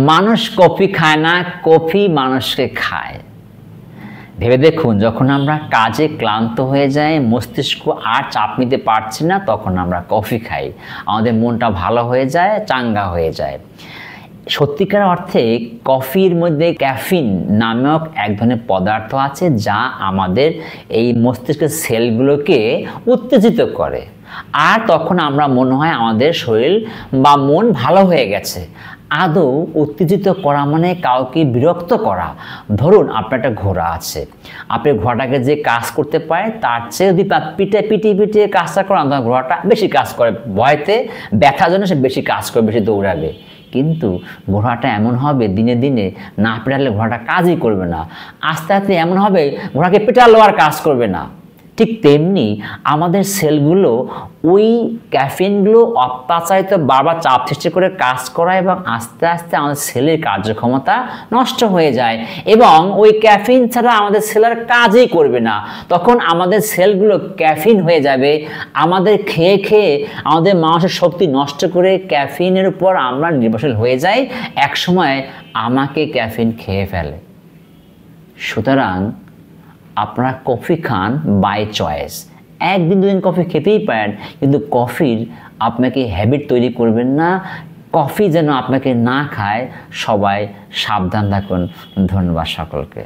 মানুষ কফি খায় না, কফি মানুষকে খায়। ভেবে দেখুন, যখন আমরা কাজে ক্লান্ত হয়ে যাই, মস্তিষ্ক আর চাপ নিতে পারছি না, তখন আমরা কফি খাই, আমাদের মনটা ভালো হয়ে যায়, চাঙ্গা হয়ে যায়। সত্যিকার অর্থে কফির মধ্যে ক্যাফিন নামক এক ধরনের পদার্থ আছে যা আমাদের এই মস্তিষ্কের সেলগুলোকে উত্তেজিত করে, আর তখন আমরা মনে হয় আমাদের শরীর বা মন ভালো হয়ে গেছে। আদৌ উত্তেজিত করা মানে কাউকে বিরক্ত করা। ধরুন আপনার একটা ঘোড়া আছে, আপনি ঘোড়াটাকে যে কাজ করতে পারে তার চেয়ে যদি পিটিয়ে কাজটা করান, তখন ঘোড়াটা বেশি কাজ করে, ভয়তে ব্যথার জন্য সে বেশি কাজ করে, বেশি দৌড়াবে। কিন্তু ঘোড়াটা এমন হবে দিনে দিনে না পেটালে ঘোড়াটা কাজই করবে না, আস্তে আস্তে এমন হবে ঘোড়াকে পেটালেও আর কাজ করবে না। ঠিক তেমনি আমাদের সেলগুলো ওই ক্যাফিনগুলো অত্যাচারিত বারবার চাপ সৃষ্টি করে কাজ করায় এবং আস্তে আস্তে আমাদের সেলের কার্যক্ষমতা নষ্ট হয়ে যায় এবং ওই ক্যাফিন ছাড়া আমাদের সেলের কাজই করবে না। তখন আমাদের সেলগুলো ক্যাফিন হয়ে যাবে, আমাদের খেয়ে খেয়ে আমাদের মানসিক শক্তি নষ্ট করে ক্যাফিনের উপর আমরা নির্ভরশীল হয়ে যাই, একসময় আমাকে ক্যাফিন খেয়ে ফেলে। সুতরাং আপনারা কফি খান বাই চয়েস, একদিন দুদিন কফি খেতেই পারেন, কিন্তু কফির আপনাকে হ্যাবিট তৈরি করবেন না। কফি যেন আপনাকে না খায়, সবাই সাবধান থাকুন। ধন্যবাদ সকলকে।